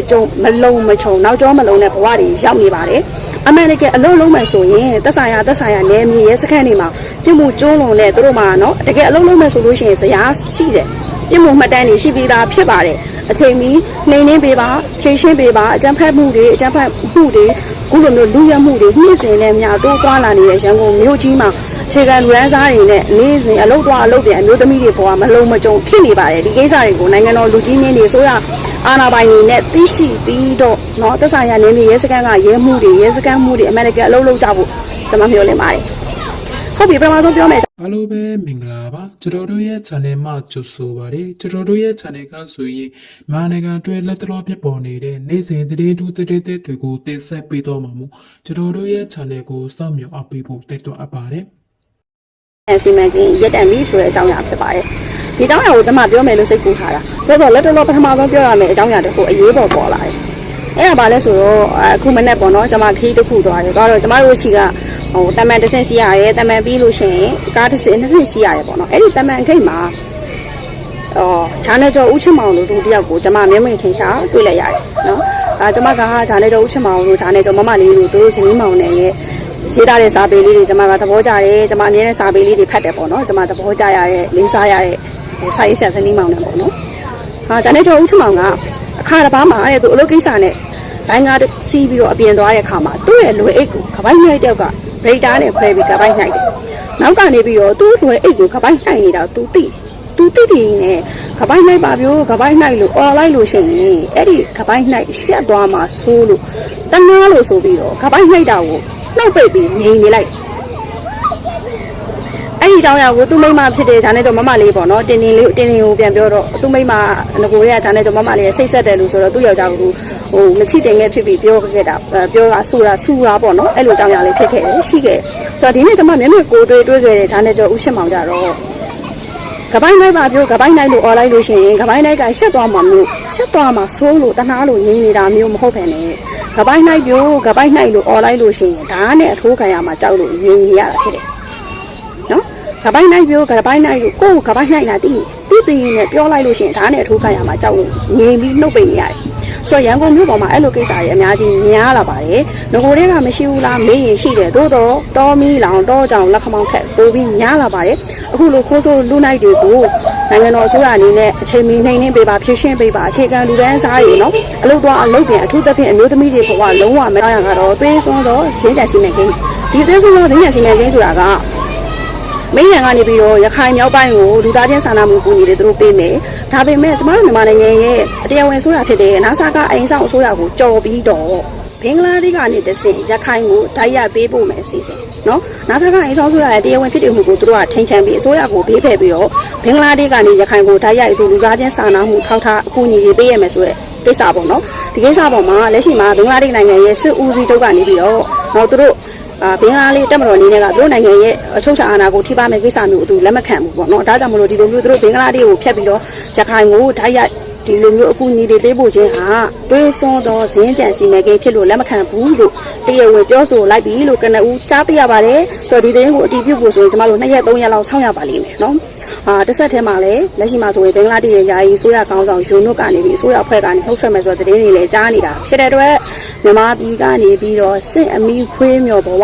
ကျုံမလုံးမချုံနောက်ကျောမလုံးနဲ့ဘဝတွေရောက်နေပါတယ်အမှန်တကယ်အလုံးလုံးမယ်ဆိုရင်သက်ဆိုင်ရာနယ်မြေရဲစခန်းတွေမှာပြည်မှုကျုံးလုံးနဲ့သူတို့မှာနော်တကယ်အလုံးလုံးမယ်ဆိုလို့ရှိရင်ဇယားရှိတယ်ပြည်မှုမှတ်တမ်းတွေရှိပြီးသားဖြစ်ပါတယ်အချိန်မီနှိမ်နှင်းပေးပါဖြည့်ရှင်းပေးပါအကြမ်းဖက်မှုတွေခုလိုမျိုးလူရမှုတွေနှိမ့်စင်နဲ့များတိုးသွားလာနေတဲ့ရန်ကုန်မြို့ကြီးမှာအခြေခံလူရန်စားတွေနဲ့နေ့စဉ်အလုပ်ပြန်အမျိုးသမီးတွေပေါ်မှာမလုံးမကြုံဖြစ်နေပါတယ်ဒီကိစ္စတွေကိုနိုင်ငံတော်လူကြီးမင်းတွေဆိုရအာဏာပိုင်တွေနဲ့သိရှိပြီးတော့เนาะသက်ဆိုင်ရာနေမြေရဲစခန်းကရဲမှုတွေရဲစခန်းမှုတွေအမေရိကန်အလုပ်လုပ်ကြဖို့ကျွန်မမျှော်လင့်ပါတယ်ဟုတ်ပြီပထမဆုံးပြောမယ်အားလုံးပဲမင်္ဂလာပါကျွန်တော်တို့ရဲ့ channel မှာကြိုဆိုပါရစေကျွန်တော်တို့ရဲ့ channel ကဆိုရင်မြန်မာနိုင်ငံအတွင်းလက်တော်ဖြစ်ပေါ်နေတဲ့နေ့စဉ်သတင်းထူးသတင်းတွေကိုတင်ဆက်ပေးတော့မှာမို့ကျွန်တော်တို့ရဲ့ channel ကိုစောင့်မျှော်အားပေးဖို့တိုက်တွန်းအပ်ပါတယ်စီမံကိန်းရက်တန်ပြီဆိုတဲ့အကြောင်းအရာဖြစ်ပါတယ်ဒီအကြောင်းအရာကိုကျွန်မပြောမယ်လို့စိတ်ကူးထားတာတော်လက်တော်ပထမဆုံးပြောရမယ်အကြောင်းအရာတခုအရေးပေါ်လာတယ်အဲ့ဒါဘာလဲဆိုတော့အခုမနေ့ပေါ့နော်ကျွန်မခီးတစ်ခုသွားတယ်တော့ကျွန်မတို့ရှိကတမန်တစ်ဆင့်စီးရတယ်တမန်ပြီးလို့ရှိရင်ကားတစ်ဆင့်နှစ်ဆင့်စီးရတယ်ပေါ့နော်အဲ့ဒီတမန်ခိတ်မှာဂျာနယ်ကျော်ဦးချစ်မောင်တို့တယောက်ကိုကျွန်မမျက်မှန်ထင်ရှားတွေ့လိုက်ရတယ်နော်ကျွန်မကဂျာနယ်ကျော်ဦးချစ်မောင်တို့ဂျာနယ်ကျော်မမလေးတို့သူတို့ဇနီးမောင်နဲ့ရဲ့ရေးထားတဲ့စာပေလေးတွေကျွန်မကသဘောကျတယ်ကျွန်မအမြဲတမ်းစာပေလေးတွေဖတ်တယ်ပေါ့နော်ကျွန်မသဘောကျရတဲ့လေးစားရတဲ့စာရေးဆရာဇနီးမောင်နဲ့ပေါ့နော်ဂျာနယ်ကျော်ဦးချစ်မောင်ကအခါတစ်ပါးမှာတဲ့သူအလုပ်ကိစ္စနဲ့ဘိုင်းကားစီးပြီးတော့အပြင်သွားတဲ့အခါမှာသူ့ရဲ့လွယ်အိတ်ကိုကပိုင်းနှိုက်တောက်ကဗိတ်တားနဲ့ခွဲပြီးကပိုင်းနှိုက်တယ်နောက်ကနေပြီးတော့သူ့လွယ်အိတ်ကိုကပိုင်းနှိုက်နေတာသူသိနဲ့ကပိုင်းနှိုက်ပါပြောကပိုင်းနှိုက်လို့អော်လိုက်လို့ရှိရင်အဲ့ဒီကပိုင်းနှိုက်ရှက်သွားမှဆိုးလို့တနာလို့ဆိုပြီးတော့ကပိုင်းနှိုက်တာကိုနှုတ်ပိတ်ပြီးငြိမ်နေလိုက်အဲ့ဒီအကြောင်းအရာကိုသူ့မိမဖြစ်တဲ့ဂျာနဲ့ကျော်မမလေးပေါ့နော်တင်းကိုပြန်ပြောတော့သူ့မိမငကိုရဲဂျာနဲ့ကျော်မမလေးရဲ့စိတ်ဆက်တယ်လို့ဆိုတော့သူ့ယောက်ျားကမချိတင်ခဲ့ဖြစ်ပြီးပြောခဲ့တာပြောတာဆူတာပေါ့နော်အဲ့လိုအကြောင်းအရာလေးဖြစ်ခဲ့တယ်ရှိခဲ့ဆိုတော့ဒီနေ့ကျွန်မမျက်နှာကိုတွေ့ခဲ့တဲ့ဂျာနဲ့ကျော်ဦးရှင်းမောင်ကြတော့ကပိုင်းလိုက်ပါပြောကပိုင်းလိုက်လို့អော်လိုက်လို့ရှိရင်ကပိုင်းလိုက်ကရှက်သွားမှာဆိုးလို့တနာလို့ငြိမ်နေတာမျိုးမဟုတ်ပဲနဲ့ကပိုင်းလိုက်ပြောကပိုင်းလိုက်လို့អော်လိုက်လို့ရှိရင်ဒါနဲ့အထိုးခံရမှာကြောက်လို့ငြိမ်နေရတာဖြစ်တယ်နော်ကပိုင်းလိုက်ပြောကပိုင်းလိုက်လို့ကိုယ်ကပိုင်းလိုက်တာတိနဲ့ပြောလိုက်လို့ရှိရင်ဒါနဲ့အထိုးခံရမှာကြောက်လို့ငြိမ်ပြီးနှုတ်ပိတ်နေရတယ်ဆိုတော့ရန်ကုန်မြို့ပေါ်မှာအဲ့လိုကိစ္စတွေအများကြီးများလာပါတယ်ငကိုတွေကမရှိဘူးလားမေးရင်ရှိတယ်သို့တော့တောမီလောင်တောကြောင်လက်ခမောင်းခက်ပိုးပြီးများလာပါတယ်အခုလိုခိုးဆိုးလူနိုင်တွေကိုနိုင်ငံတော်အစိုးရအနေနဲ့အချိန်မီနှိမ်နှင်းပေးပါဖြည့်ရှင်းပေးပါအခြေခံလူတန်းစားတွေနော်အလုပ်ပြန်အထူးသဖြင့်အမျိုးသမီးတွေဘဝလုံးဝမရရကတော့သွေးစွန်းတော့ဈေးကြစီမံကိန်းဒီသွေးစွန်းတော့ဈေးကြစီမံကိန်းဆိုတာကမိရန်ကနေပြီးတော့ရခိုင်မြောက်ပိုင်းကိုလူသားချင်းစာနာမှုကူညီတွေသူတို့ပေးမယ်ဒါပေမဲ့ကျမတို့မြန်မာနိုင်ငံရဲ့တရားဝင်ဆိုရဖြစ်တဲ့နာဆာကအိမ်ဆောင်အစိုးရကိုကြော်ပြီးတော့ဘင်္ဂလားဒေ့ရှ်ကနေတဆင့်ရခိုင်ကိုတိုက်ရိုက်ပေးဖို့မယ်အစီအစဉ်နော်နာဆာကအိမ်ဆောင်အစိုးရရဲ့တရားဝင်ဖြစ်တဲ့မှုကိုသူတို့ကထိန်ချန်ပြီးအစိုးရကိုဘေးဖယ်ပြီးတော့ဘင်္ဂလားဒေ့ရှ်ကနေရခိုင်ကိုတိုက်ရိုက်သူလူသားချင်းစာနာမှုထောက်ထားအကူအညီတွေပေးရမယ်ဆိုတဲ့ကိစ္စပေါ့နော်ဒီကိစ္စပေါ်မှာလက်ရှိမှာဘင်္ဂလားဒေ့ရှ်နိုင်ငံရဲ့စစ်ဦးစီးချုပ်ကနေပြီးတော့သူတို့ဘင်္ဂလားလေးတက်မတော်နေနဲ့ကသူတို့နိုင်ငံရဲ့အချုပ်အခြာအာဏာကိုထိပါမဲ့ကိစ္စမျိုးသူလက်မခံဘူးပေါ့နော်ဒါကြောင့်မလို့ဒီလိုမျိုးသူတို့ဘင်္ဂလားဒေ့ရှ်ကိုဖျက်ပြီးတော့ရခိုင်ကိုဓာတ်ရိုက်ဒီလိုမျိုးအကူအညီတွေပေးဖို့ခြင်းဟာတွေးစွန်းသောဇင်းကြံစီမံကိန်းဖြစ်လို့လက်မခံဘူးလို့တရားဝင်ပြောဆိုလိုက်ပြီလို့ကနဦးကြားသိရပါတယ်ဆိုတော့ဒီသတင်းကိုအတည်ပြုဖို့ဆိုရင်ကျမတို့2ရက်3ရက်လောက်စောင့်ရပါလိမ့်မယ်နော်တစ်ဆက်ထဲမှာလည်းလက်ရှိမှာဆိုရင်ဘင်္ဂလားဒေ့ရှ်ရဲ့ယာယီဆိုရကောင်းဆောင်ယူနုကနေပြီးဆိုရအဖွဲ့ကနေနှုတ်ထွက်မယ်ဆိုတဲ့သတင်းတွေလည်းကြားနေတာဖြစ်တဲ့အတွက်မြန်မာပြည်ကနေပြီးတော့စစ်အမီခွေးမြော်ဘဝ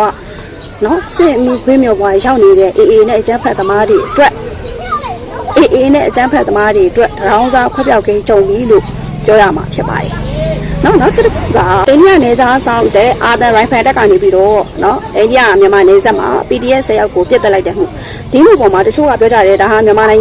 နော်စစ်အမီခွေးမြော်ဘဝရောက်နေတဲ့ AA နဲ့အကြမ်းဖက်သမားတွေအတွက်ထောင်စားခွက်ပြောက်ကိန်းကြုံပြီလို့ပြောရမှာဖြစ်ပါတယ်နောက်တစ်ခုကအိန္ဒိယနယ်ခြားဆောင်တဲ့အာသန်ရိုင်ဖယ်တက်ကနေပြီးတော့နော်အိန္ဒိယမြန်မာနယ်စပ်မှာ PDF 10ယောက်ကိုပြစ်တက်လိုက်တဲ့မှုဒီမှုပေါ်မှာတချို့ကပြောကြတယ်ဒါဟာမြန်မာနိ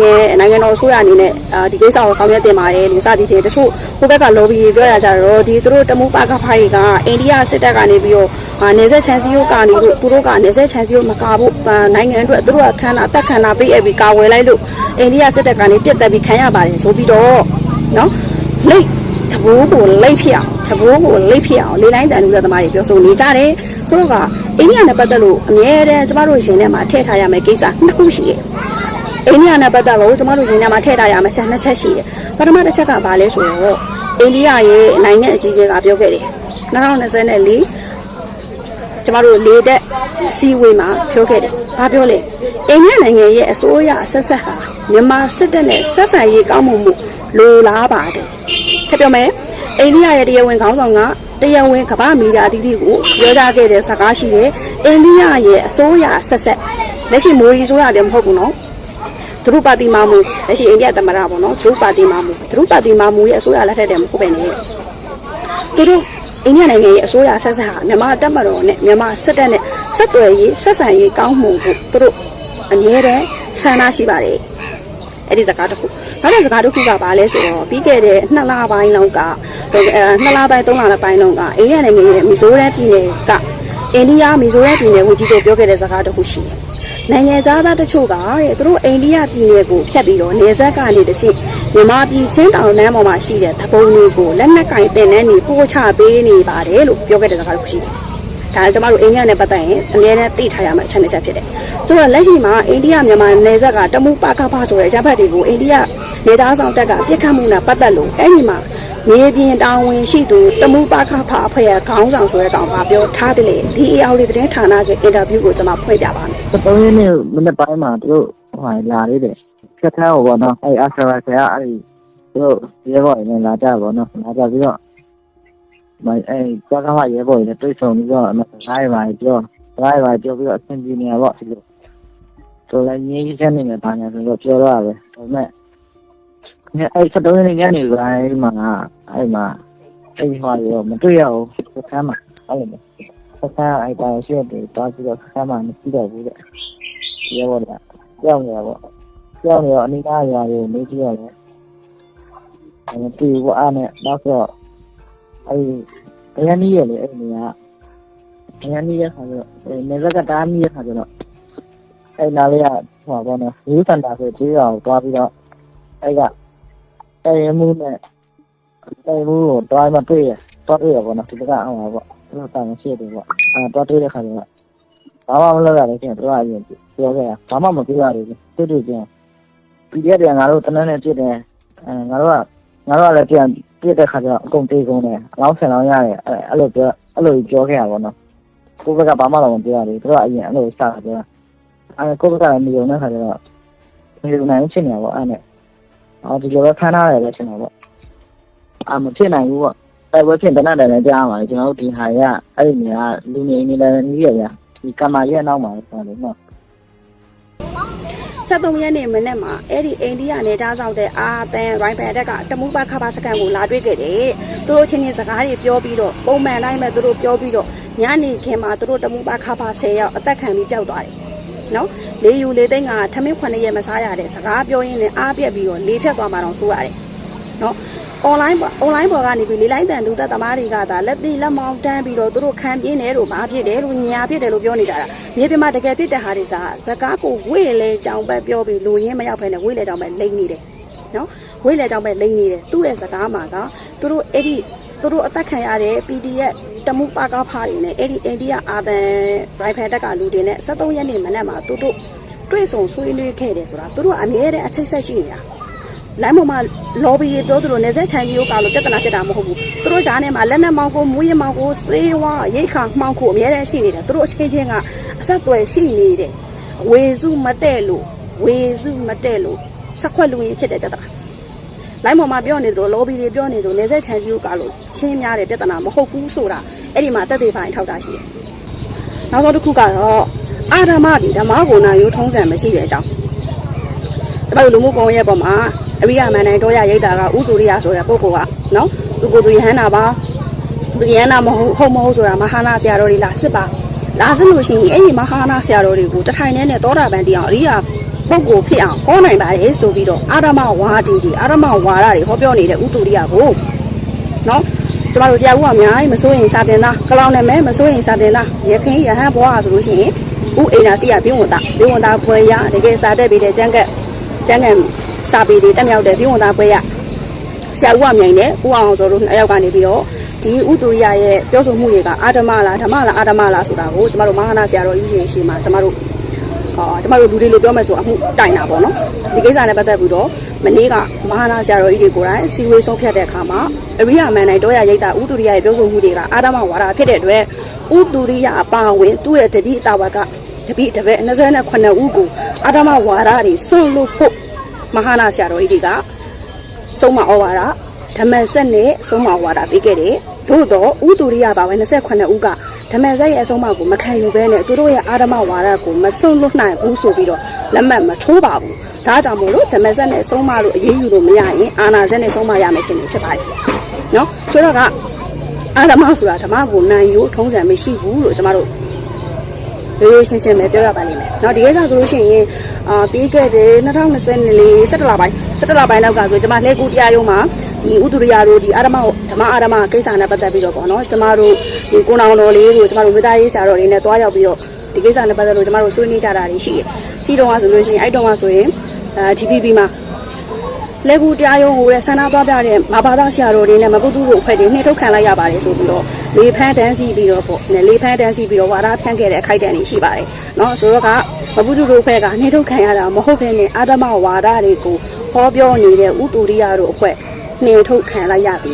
ုင်ငံတော်အစိုးရအနေနဲ့ဒီကိစ္စကိုဆောင်ရွက်တင်ပါတယ်လို့စသည်ဖြင့်တချို့ဟိုဘက်က lobby ပြောရကြတော့ဒီသူတို့တမူပါကဖိုင်ကအိန္ဒိယစစ်တပ်ကနေပြီးတော့နယ်စပ်ချန်စီယိုကနေလို့သူတို့ကနယ်စပ်ချန်စီယိုမကာဖို့နိုင်ငံအတွက်သူတို့ကတက်ခန္ဓာပေးအပ်ပြီးကာဝယ်လိုက်လို့အိန္ဒိယစစ်တပ်ကနေပြစ်တက်ပြီးခံရပါတယ်ဆိုပြီးတော့နော်လိတ်တဘိုးကိုလိတ်ဖြစ်အောင်လေလိုင်းတန်လူသမားတွေပြောဆိုနေကြတယ်ဆိုတော့ကအိန္ဒိယနဲ့ပတ်သက်လို့အများတန်းကျမတို့ရင်ထဲမှာထည့်ထားရမယ့်ကိစ္စနှစ်ခုရှိတယ်အိန္ဒိယနဲ့ပတ်သက်လို့ကျမတို့ရင်ထဲမှာထည့်ထားရမယ့်ချက်နှစ်ချက်ရှိတယ်ပထမတစ်ချက်ကဘာလဲဆိုတော့အိန္ဒိယရဲ့နိုင်ငံအကြီးအကဲကပြောခဲ့တယ်2024ကျမတို့လေတက်စီဝေးမှာပြောခဲ့တယ်ဘာပြောလဲအိန္ဒိယနိုင်ငံရဲ့အစိုးရဆက်ဆက်ဟာမြန်မာစစ်တပ်နဲ့ဆက်ဆံရေးကောင်းမှုလိုလားပါတယ်ထပ်ပြောမယ် အိန္ဒိယရဲ့တရားဝင်ခေါင်းဆောင်ကတရားဝင်ကမ္ဘာမီဒီယာအသီးသီးကိုပြောကြားခဲ့တဲ့စကားရှိတယ်အိန္ဒိယရဲ့အစိုးရဆက်ဆက်လက်ရှိမိုဒီအစိုးရလည်းမဟုတ်ဘူးနော်သူတို့ပါတီမာမူလက်ရှိအိန္ဒိယသမ္မတပေါ့နော်သူတို့ပါတီမာမူရဲ့အစိုးရလက်ထက်တည်းမဟုတ်ပဲနဲ့သူတို့အိန္ဒိယနိုင်ငံရဲ့အစိုးရဆက်ဆက်ဟာမြန်မာတပ်မတော်နဲ့မြန်မာစစ်တပ်နဲ့ဆက်သွယ်ရေးဆက်ဆံရေးကောင်းမှုကိုသူတို့အမြဲတမ်းဆန္ဒရှိပါတယ်အဲ့ဒီစကားတစ်ခုနောက်တဲ့စကားတစ်ခုကဘာလဲဆိုတော့ပြီးခဲ့တဲ့2လပိုင်းလောက်က2လပိုင်း3လပိုင်းလောက်ကအိန္ဒိယနိုင်ငံရဲ့မီဇိုရမ်ပြည်နယ်ကအိန္ဒိယမီဇိုရမ်ပြည်နယ်ဝန်ကြီးချုပ်ပြောခဲ့တဲ့စကားတစ်ခုရှိတယ်နိုင်ငံသားတချို့ကတဲ့သူတို့အိန္ဒိယပြည်နယ်ကိုဖြတ်ပြီးတော့နေဆက်ကနေတည်းမြန်မာပြည်ချင်းတောင်တန်းပေါ်မှာရှိတဲ့သဘုံတွေကိုလက်နက်ကင်တင်နှန်းနေပို့ချပေးနေပါတယ်လို့ပြောခဲ့တဲ့စကားတစ်ခုရှိတယ်ဒါကျမတို့အိန္ဒိယနဲ့ပတ်သက်ရင်အများနဲ့သိထားရမယ့်အချက်တစ်ချက်ဖြစ်တယ်။ဆိုတော့လက်ရှိမှာအိန္ဒိယမြန်မာနယ်စပ်ကတမူပါကဖဆိုတဲ့ရပ်ဘက်တွေကိုအိန္ဒိယနေသားဆောင်တက်ကပြစ်ခတ်မှုနဲ့ပတ်သက်လို့အဲ့ဒီမှာမြေပြင်တာဝန်ရှိသူတမူပါကဖအဖွဲ့ရဲ့ခေါင်းဆောင်ဆိုတဲ့ကောင်ကပြောထားတယ်လေဒီ AR သတင်းဌာနကအင်တာဗျူးကိုကျွန်မဖွင့်ပြပါမယ်။3ရက်နေ့မနေ့ပိုင်းမှာသူတို့လာလေးတယ်။ဖြတ်ထားဘောနော်အဲ့အာဆရာဆရာအဲ့ဒီသူတို့ရဲဘော်တွေလာကြဘောနော်လာကြပြီးတော့အဲ့ကြောက်ကမှရဲဘော်တွေတွေ့ဆုံပြီးတော့လိုက်ပါပြောပြီးတော့အဆင်ပြေနေပါပေါ့ဒီလိုဆိုလည်းငြိမ်းချမ်းနေတယ်ဘာညာဆိုတော့ပြောတော့ပဲဒါပေမဲ့အဲ့73ရက်နေ့ညနေပိုင်းမှာအဲ့မှာရောမတွေ့ရဘူးဆမ်းမှာအဲ့လိုဆမ်းအဲ့တာရှိတယ်တားပြီးတော့ဆမ်းမှာမကြည့်တော့ဘူးတဲ့ရဲဘော်ကကြောက်နေတော့အနိကားရာကိုမေးကြည့်ရတယ်အဲ့ဒီဘောအားနဲ့တော့ဆိုအဲ့ဒီရန်နီးရလေအဲ့ဒီကရန်နီးရခါကျတော့နေရကတားနီးရခါကျတော့အဲ့နားလေးကဟောပေါ့နော်ယူစန်တာဆိုကြေးအောင်တွားပြီးတော့အဲ့ကအဲ့မှုနဲ့အဲ့မှုကိုတွားမှတွေ့ရပေါ့နော်ဒီကဟောပါပေါ့အဲ့လိုတာမရှိတယ်ပေါ့တွားတွေ့တဲ့ခါကျတော့ဘာမှမလုပ်ရဘူးခင်ဗျာတို့အရင်ပြောခဲ့ရဘာမှမပြောရဘူးတွေ့ချင်းပြီးတဲ့ငါတို့တနန်းနဲ့ပြစ်တယ်ငါတို့ကလည်းပြန်ပြစ်တဲ့ခါကျတော့အကုန်တေးကုန်တယ်အလောင်းဆင်လောင်းရတယ်အဲ့လိုပြောခဲ့ရပါတော့ကိုယ့်ဘက်ကဘာမှတော့မပြောရဘူးတို့ကအရင်အဲ့လိုစတာပြောကိုယ့်ဘက်ကလည်းမယုံတဲ့ခါကျတော့မယုံနိုင်ဖြစ်နေတာပေါ့အဲ့နဲ့ဒီလိုပဲဖမ်းထားတယ်ပဲထင်တာပေါ့မဖြစ်နိုင်ဘူးပေါ့တိုက်ပွဲဖြစ်တဲ့နဲ့လည်းကြားပါလေကျွန်တော်တို့ဒီဟာရအဲ့ဒီနေရာလူနေနေလည်းနီးရရဒီကမာရဲ့နောက်မှာဆိုလို့နော်73ရက်နေ့မနေ့မှာအဲ့ဒီအိန္ဒိယနယ်ကြားဆောင်တဲ့အာသန်ရိုင်ဖယ်တက်ကတမူပါခပါစကန်ကိုလာတွေ့ခဲ့တယ်သူတို့ချင်းချင်းစကားတွေပြောပြီးတော့ပုံမှန်တိုင်းပဲသူတို့ပြောပြီးတော့ညနေခင်းမှာသူတို့တမူပါခပါ10ယောက်အသက်ခံပြီးပျောက်သွားတယ်နော်လေယူလေသိန်းကထမင်း9ရက်မစားရတဲ့စကားပြောရင်းနဲ့အားပြက်ပြီးတော့လေဖြတ်သွားမှတော့ဆိုရတယ်နော်online ပေါ်ကနေပြီးလေလိုက်တန်လူသက်သမားတွေကသာလက်တိလက်မောင်းတန်းပြီးတော့သူတို့ခံပြင်းတယ်လို့ဘာဖြစ်တယ်လို့ညာဖြစ်တယ်လို့ပြောနေကြတာမြေပြင်မှာတကယ်ဖြစ်တဲ့ဟာတွေကစကားကိုဝေ့လဲကြောင်ပဲပြောပြီးလူရင်းမရောက်ဖ ೇನೆ ဝေ့လဲကြောင်ပဲလိမ့်နေတယ်နော်ဝေ့လဲကြောင်ပဲလိမ့်နေတယ်သူ့ရဲ့စကားမှာကသူတို့အဲ့ဒီသူတို့အသက်ခံရတဲ့ PDF တမှုပါကားဖားတွေနဲ့အဲ့ဒီအိန္ဒိယအာသန်ရိုင်ဖယ်တက်ကလူတွေနဲ့73ရက်နေ့မနက်မှာသူတို့တွေ့ဆုံဆွေးနွေးခဲ့တယ်ဆိုတာသူတို့အမြဲတမ်းအချိတ်ဆက်ရှိနေတာလိုင်းပေါ်မှာ lobby တွေပြောသလိုနေဆက်ချန်ကြီးကိုကာလို့ပြဿနာဖြစ်တာမဟုတ်ဘူးသူတို့ဂျားနဲ့မှာလက်နက်မောင်းကိုမူးရင်မောင်းကိုစေးဝါရိတ်ခါမှောင်းကိုအများနဲ့ရှိနေတယ်သူတို့အချင်းချင်းကအဆက်အသွယ်ရှိနေတယ်ဝေစုမတဲ့လို့စခွက်လူရင်ဖြစ်တဲ့ပြဿနာလိုင်းပေါ်မှာပြောနေသလို lobby တွေပြောနေသလိုနေဆက်ချန်ကြီးကိုကာလို့ချင်းများတဲ့ပြဿနာမဟုတ်ဘူးဆိုတာအဲ့ဒီမှာတက်သေးပိုင်းထောက်တာရှိတယ်နောက်ဆုံးတစ်ခုကတော့အာဓမ္မဒီဓမ္မကိုနာရိုးထုံးစံမရှိတဲ့အကြောင်းကျွန်တော်လူမှုကွန်ရက်ပေါ်မှာအရိယာမန်နိုင်တော့ရရိတ်တာကဥဒူရိယဆိုတဲ့ပုဂ္ဂိုလ်ကနော်သူကိုယ်သူယဟန္တာပါသူယဟန္တာမဟုတ်ဆိုတာမဟာနာဆရာတော်တွေလာစစ်ပါလာစစ်လို့ရှိရင်အဲ့ဒီမဟာနာဆရာတော်တွေကိုတထိုင်နဲ့သောတာပန်တရားအရိယာပုဂ္ဂိုလ်ဖြစ်အောင်ဟောနိုင်ပါလေဆိုပြီးတော့အာရမဝါဒီဒီအာရမဝါဒတွေဟောပြောနေတဲ့ဥဒူရိယကိုနော်ကျမတို့ဆရာဦးကအများကြီးမစိုးရင်စာတင်သားကလောင်နဲ့မဲမစိုးရင်စာတင်သားရခင်ယဟန်ဘွားဆိုလို့ရှိရင်ဥအိနာတိယပြင်းဝန်သားဘွယ်ရတကယ်စာတက်ပြီးတဲ့ကျန်းကစာပေတွေတက်မြောက်တဲ့ပြင်းဝန်သားပွဲရဆရာဦးကမြိုင်နဲ့ဦးအောင်စောတို့နှစ်ယောက်ကနေပြီးတော့ဒီဥတူရိယရဲ့ပြောဆိုမှုတွေကအာဓမ္မလားဓမ္မလားဆိုတာကိုကျမတို့မဟာနာဆရာတော်ကြီးရှင်မှာကျမတို့လူတွေလိုပြောမယ်ဆိုအမှုတိုင်တာပေါ့နော်ဒီကိစ္စနဲ့ပတ်သက်ပြီးတော့မနေ့ကမဟာနာဆရာတော်ကြီးတွေကိုယ်တိုင်စီဝေးဆုံးဖြတ်တဲ့အခါမှာအရိယာမန်နိုင်တော်ရရိတ်တာဥတူရိယရဲ့ပြောဆိုမှုတွေကအာဓမ္မဝါဒဖြစ်တဲ့အတွက်ဥတူရိယအပါဝင်သူ့ရဲ့တပည့်အတာဝကတပည့်တပည့်29ဦးကိုအာဓမ္မဝါဒတွေစွန့်လို့ဖို့မဟာနာဆရာတော်ကြီးတွေကဆုံးမဩဝါဒ ဓမ္မဆက်နဲ့ဆုံးမဝါဒပေးခဲ့တယ်သို့တော့ဥတူရိယပါဝင်28ဦးကဓမ္မဆက်ရဲ့အဆုံးအမကိုမခံယူဘဲနဲ့သူတို့ရဲ့အာဓမဝါဒကိုမစွန့်လွတ်နိုင်ဘူးဆိုပြီးတော့လက်မှတ်မထိုးပါဘူးဒါကြောင့်မို့လို့ဓမ္မဆက်နဲ့ဆုံးမလို့အရေးယူလို့မရရင်အာနာဆက်နဲ့ဆုံးမရမယ်ရှင်ဖြစ်ပါတယ်နော်ဆိုတော့ကအာဓမဆိုတာဓမ္မကိုနိုင်ယူထုံးစံမရှိဘူးလို့ကျမတို့ရိုးရိုးရှင်းရှင်းပဲပြောရပါလိမ့်မယ်။နော်ဒီကိစ္စဆိုလို့ရှိရင်ပြီးခဲ့တဲ့2024 17လပိုင်းလောက်ကဆိုကျွန်မလှည့်ကူတရားရုံးမှာဒီဥတုရိယတို့ဒီအာဓမဓမ္မအာဓမကိစ္စနဲ့ပတ်သက်ပြီးတော့ပေါ့နော်ကျွန်မတို့ဒီကိုနောင်တော်လေးတို့ကျွန်မတို့မိသားရေးဆရာတော်တွေနဲ့တွားရောက်ပြီးတော့ဒီကိစ္စနဲ့ပတ်သက်လို့ကျွန်မတို့ဆွေးနွေးကြတာတွေရှိတယ်။ရှိတော့ဆိုလို့ရှိရင်အဲ့တော့ဆိုရင်DPP မှာလက်ကူတရားရုံးကိုလည်းဆန္ဒသွားပြတဲ့မဘာသာဆရာတော်တွေနဲ့မပုသူတို့အဖွဲ့တွေနှိထုတ်ခံလိုက်ရပါတယ်ဆိုပြီးတော့လေဖန်းတန်းစီပြီးတော့ပေါ့လေဖန်းတန်းစီပြီးတော့ဝါဒဖြန့်ခဲ့တဲ့အခိုက်အတန့်တွေရှိပါတယ်เนาะဆိုတော့ကမပုသူတို့အဖွဲ့ကနှိထုတ်ခံရတာမဟုတ်ဘဲနဲ့အာဓမဝါဒတွေကိုဟောပြောနေတဲ့ဥတူရိယတို့အဖွဲ့နှိထုတ်ခံလိုက်ရပြီ